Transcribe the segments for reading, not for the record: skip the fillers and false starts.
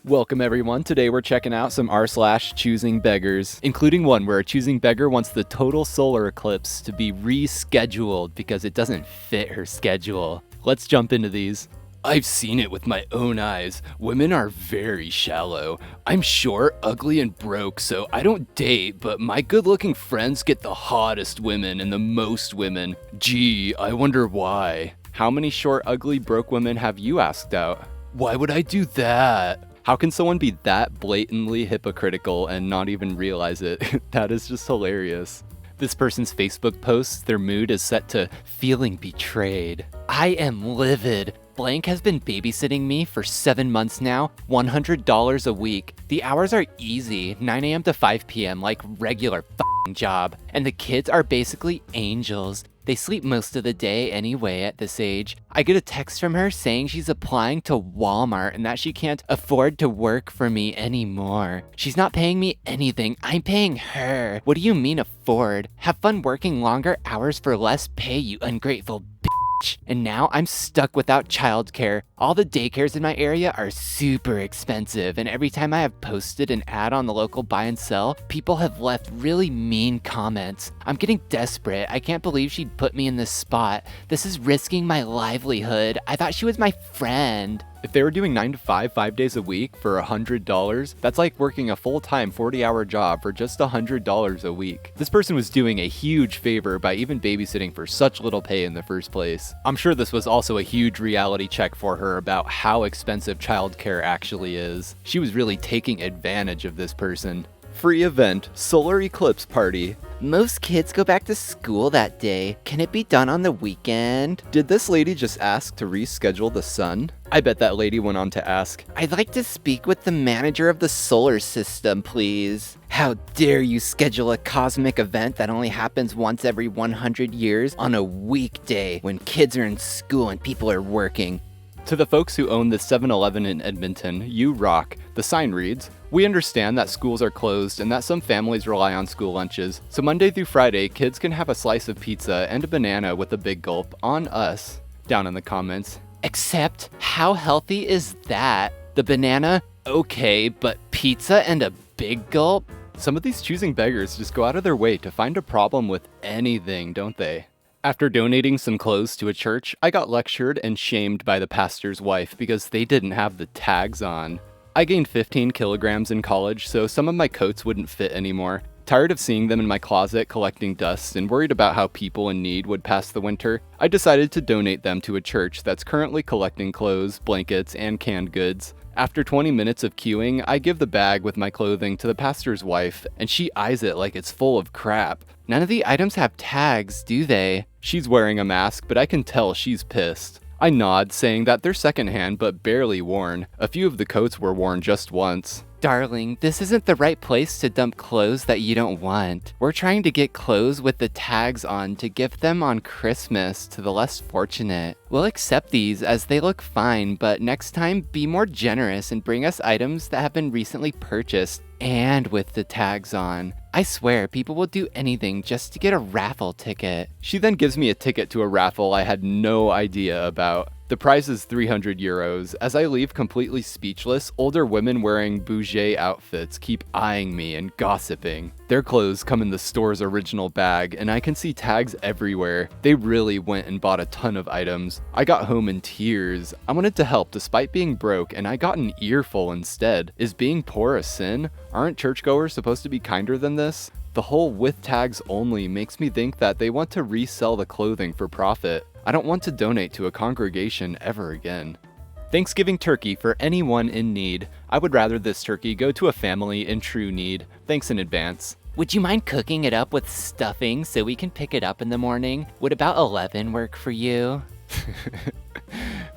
Welcome everyone. Today we're checking out some r/ChoosingBeggars, including one where a choosing beggar wants the total solar eclipse to be rescheduled because it doesn't fit her schedule. Let's jump into these. I've seen it with my own eyes. Women are very shallow. I'm short, ugly, and broke, so I don't date, but my good-looking friends get the hottest women and the most women. Gee, I wonder why. How many short, ugly, broke women have you asked out? Why would I do that? How can someone be that blatantly hypocritical and not even realize it? That is just hilarious. This person's Facebook posts, their mood is set to feeling betrayed. I am livid. Blank has been babysitting me for 7 months now, $100 a week. The hours are easy, 9 a.m. to 5 p.m. like regular f***ing job. And the kids are basically angels. They sleep most of the day anyway at this age. I get a text from her saying she's applying to Walmart and that she can't afford to work for me anymore. She's not paying me anything, I'm paying her. What do you mean afford? Have fun working longer hours for less pay, you ungrateful bitch. And now I'm stuck without childcare. All the daycares in my area are super expensive, and every time I have posted an ad on the local buy and sell, people have left really mean comments. I'm getting desperate. I can't believe she'd put me in this spot. This is risking my livelihood. I thought she was my friend. If they were doing 9 to 5, 5 days a week for $100, that's like working a full-time 40-hour job for just $100 a week. This person was doing a huge favor by even babysitting for such little pay in the first place. I'm sure this was also a huge reality check for her about how expensive childcare actually is. She was really taking advantage of this person. Free event, solar eclipse party. Most kids go back to school that day. Can it be done on the weekend? Did this lady just ask to reschedule the sun? I bet that lady went on to ask, I'd like to speak with the manager of the solar system, please. How dare you schedule a cosmic event that only happens once every 100 years on a weekday when kids are in school and people are working. To the folks who own the 7-Eleven in Edmonton, you rock. The sign reads, we understand that schools are closed and that some families rely on school lunches, so Monday through Friday, kids can have a slice of pizza and a banana with a big gulp on us. Down in the comments. Except, how healthy is that? The banana? Okay, but pizza and a big gulp? Some of these choosing beggars just go out of their way to find a problem with anything, don't they? After donating some clothes to a church, I got lectured and shamed by the pastor's wife because they didn't have the tags on. I gained 15 kilograms in college, so some of my coats wouldn't fit anymore. Tired of seeing them in my closet collecting dust and worried about how people in need would pass the winter, I decided to donate them to a church that's currently collecting clothes, blankets, and canned goods. After 20 minutes of queuing, I give the bag with my clothing to the pastor's wife, and she eyes it like it's full of crap. None of the items have tags, do they? She's wearing a mask, but I can tell she's pissed. I nod, saying that they're secondhand but barely worn. A few of the coats were worn just once. Darling, this isn't the right place to dump clothes that you don't want. We're trying to get clothes with the tags on to gift them on Christmas to the less fortunate. We'll accept these as they look fine, but next time be more generous and bring us items that have been recently purchased and with the tags on. I swear, people will do anything just to get a raffle ticket. She then gives me a ticket to a raffle I had no idea about. The prize is 300 euros. As I leave completely speechless, older women wearing bougie outfits keep eyeing me and gossiping. Their clothes come in the store's original bag, and I can see tags everywhere. They really went and bought a ton of items. I got home in tears. I wanted to help despite being broke, and I got an earful instead. Is being poor a sin? Aren't churchgoers supposed to be kinder than this? The whole with tags only makes me think that they want to resell the clothing for profit. I don't want to donate to a congregation ever again. Thanksgiving turkey for anyone in need. I would rather this turkey go to a family in true need. Thanks in advance. Would you mind cooking it up with stuffing so we can pick it up in the morning? Would about 11 work for you?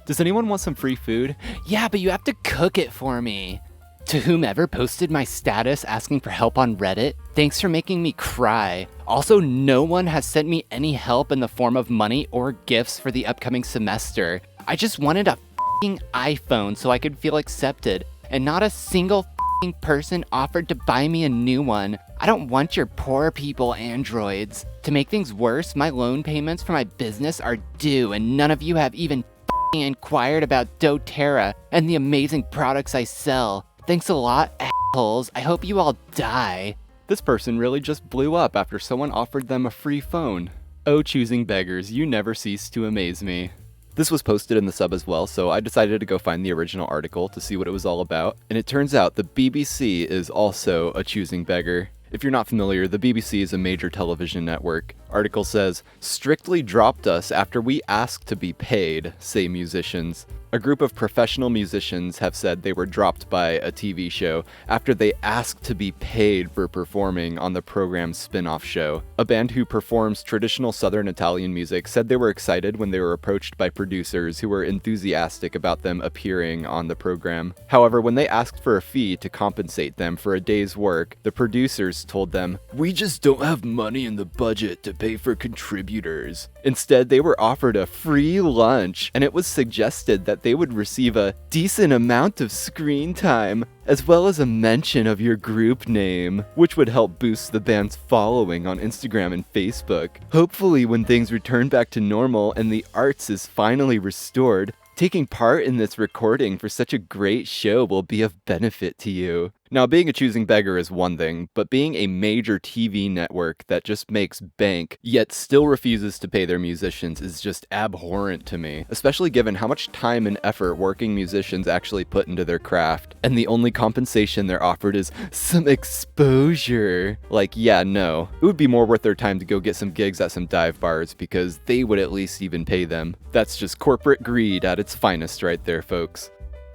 Does anyone want some free food? Yeah, but you have to cook it for me. To whomever posted my status asking for help on Reddit, thanks for making me cry. Also, no one has sent me any help in the form of money or gifts for the upcoming semester. I just wanted a f***ing iPhone so I could feel accepted, and not a single f***ing person offered to buy me a new one. I don't want your poor people androids. To make things worse, my loan payments for my business are due, and none of you have even f***ing inquired about doTERRA and the amazing products I sell. Thanks a lot, assholes. I hope you all die. This person really just blew up after someone offered them a free phone. Oh, choosing beggars, you never cease to amaze me. This was posted in the sub as well, so I decided to go find the original article to see what it was all about, and it turns out the BBC is also a choosing beggar. If you're not familiar, the BBC is a major television network. Article says, strictly dropped us after we asked to be paid, say musicians. A group of professional musicians have said they were dropped by a TV show after they asked to be paid for performing on the program's spin-off show. A band who performs traditional Southern Italian music said they were excited when they were approached by producers who were enthusiastic about them appearing on the program. However, when they asked for a fee to compensate them for a day's work, the producers told them, "We just don't have money in the budget to pay for contributors." Instead, they were offered a free lunch, and it was suggested that they would receive a decent amount of screen time, as well as a mention of your group name, which would help boost the band's following on Instagram and Facebook. Hopefully, when things return back to normal and the arts is finally restored, taking part in this recording for such a great show will be of benefit to you. Now, being a choosing beggar is one thing, but being a major TV network that just makes bank, yet still refuses to pay their musicians is just abhorrent to me, especially given how much time and effort working musicians actually put into their craft. And the only compensation they're offered is some exposure. Like, yeah, no. It would be more worth their time to go get some gigs at some dive bars because they would at least even pay them. That's just corporate greed at its finest right there, folks.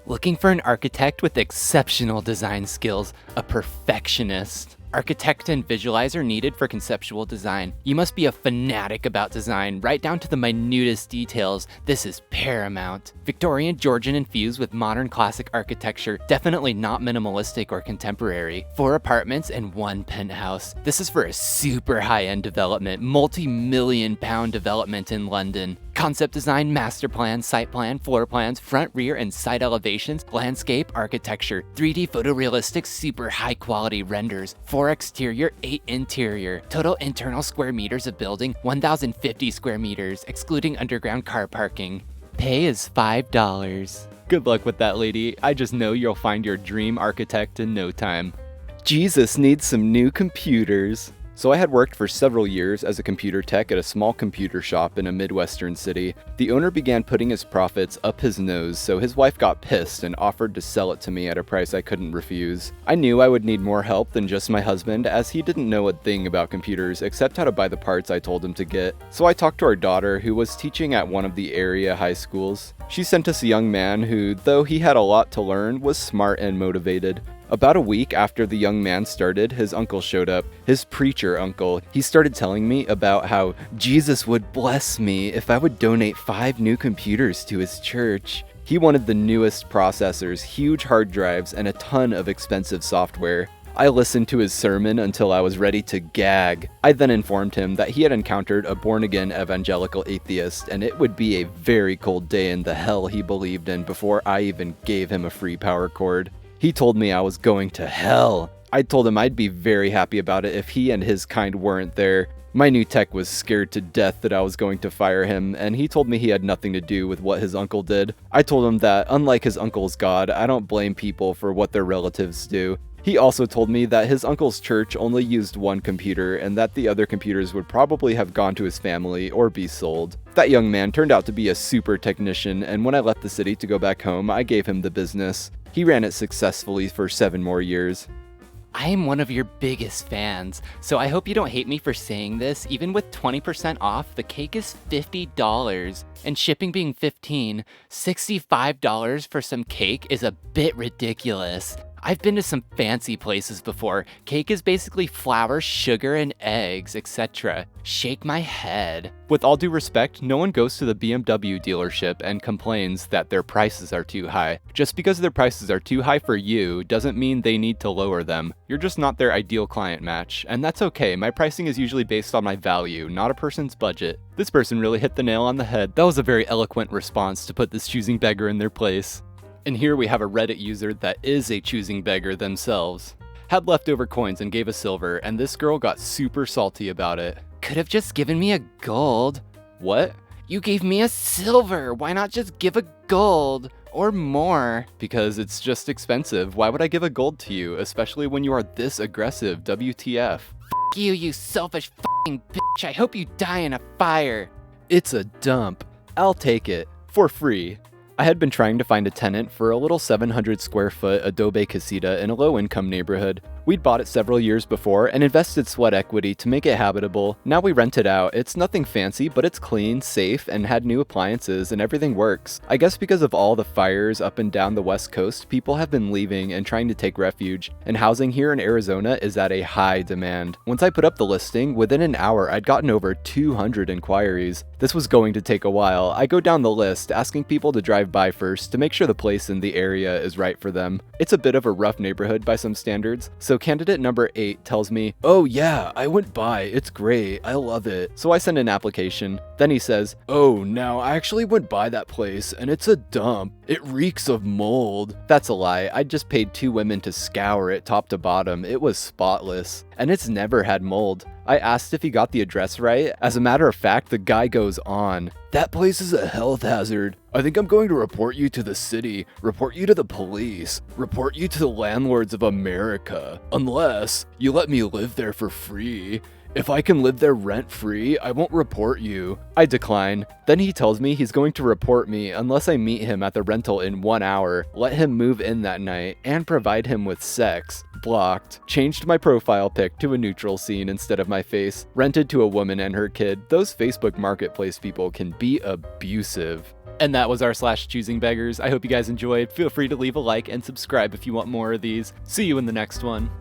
Looking for an architect with exceptional design skills, a perfectionist. Architect and visualizer needed for conceptual design. You must be a fanatic about design, right down to the minutest details. This is paramount. Victorian Georgian infused with modern classic architecture, definitely not minimalistic or contemporary. 4 apartments and 1 penthouse. This is for a super high-end development, multi-million-pound development in London. Concept design, master plan, site plan, floor plans, front, rear, and side elevations, landscape, architecture, 3D photorealistic, super high quality renders, 4 exterior, 8 interior. Total internal square meters of building, 1,050 square meters, excluding underground car parking. Pay is $5. Good luck with that, lady. I just know you'll find your dream architect in no time. Jesus needs some new computers. So I had worked for several years as a computer tech at a small computer shop in a Midwestern city. The owner began putting his profits up his nose, so his wife got pissed and offered to sell it to me at a price I couldn't refuse. I knew I would need more help than just my husband, as he didn't know a thing about computers except how to buy the parts I told him to get. So I talked to our daughter, who was teaching at one of the area high schools. She sent us a young man who, though he had a lot to learn, was smart and motivated. About a week after the young man started, his uncle showed up, his preacher uncle. He started telling me about how Jesus would bless me if I would donate 5 new computers to his church. He wanted the newest processors, huge hard drives, and a ton of expensive software. I listened to his sermon until I was ready to gag. I then informed him that he had encountered a born-again evangelical atheist, and it would be a very cold day in the hell he believed in before I even gave him a free power cord. He told me I was going to hell. I told him I'd be very happy about it if he and his kind weren't there. My new tech was scared to death that I was going to fire him, and he told me he had nothing to do with what his uncle did. I told him that, unlike his uncle's God, I don't blame people for what their relatives do. He also told me that his uncle's church only used 1 computer and that the other computers would probably have gone to his family or be sold. That young man turned out to be a super technician, and when I left the city to go back home, I gave him the business. He ran it successfully for 7 more years. I am one of your biggest fans, so I hope you don't hate me for saying this. Even with 20% off, the cake is $50, and shipping being $15, $65 for some cake is a bit ridiculous. I've been to some fancy places before. Cake is basically flour, sugar, and eggs, etc. Shake my head. With all due respect, no one goes to the BMW dealership and complains that their prices are too high. Just because their prices are too high for you doesn't mean they need to lower them. You're just not their ideal client match, and that's okay. My pricing is usually based on my value, not a person's budget. This person really hit the nail on the head. That was a very eloquent response to put this choosing beggar in their place. And here we have a Reddit user that is a choosing beggar themselves. Had leftover coins and gave a silver, and this girl got super salty about it. Could have just given me a gold. What? You gave me a silver, why not just give a gold? or more. Because it's just expensive. Why would I give a gold to you, especially when you are this aggressive, WTF? You selfish f***ing bitch. I hope you die in a fire. It's a dump. I'll take it. For free. I had been trying to find a tenant for a little 700 square foot adobe casita in a low-income neighborhood. We'd bought it several years before and invested sweat equity to make it habitable. Now we rent it out. It's nothing fancy, but it's clean, safe, and had new appliances, and everything works. I guess because of all the fires up and down the West Coast, people have been leaving and trying to take refuge, and housing here in Arizona is at a high demand. Once I put up the listing, within an hour I'd gotten over 200 inquiries. This was going to take a while. I go down the list, asking people to drive by first to make sure the place in the area is right for them. It's a bit of a rough neighborhood by some standards, so candidate number 8 tells me, "Oh yeah, I went by, it's great, I love it." So I send an application. Then he says, "Oh, now I actually went by that place and it's a dump. It reeks of mold." That's a lie. I just paid 2 women to scour it top to bottom. It was spotless. And it's never had mold. I asked if he got the address right. As a matter of fact, the guy goes on, "That place is a health hazard. I think I'm going to report you to the city, report you to the police, report you to the landlords of America, unless you let me live there for free. If I can live there rent-free, I won't report you." I decline. Then he tells me he's going to report me unless I meet him at the rental in 1 hour, let him move in that night, and provide him with sex. Blocked. Changed my profile pic to a neutral scene instead of my face. Rented to a woman and her kid. Those Facebook Marketplace people can be abusive. And that was our /ChoosingBeggars. I hope you guys enjoyed. Feel free to leave a like and subscribe if you want more of these. See you in the next one.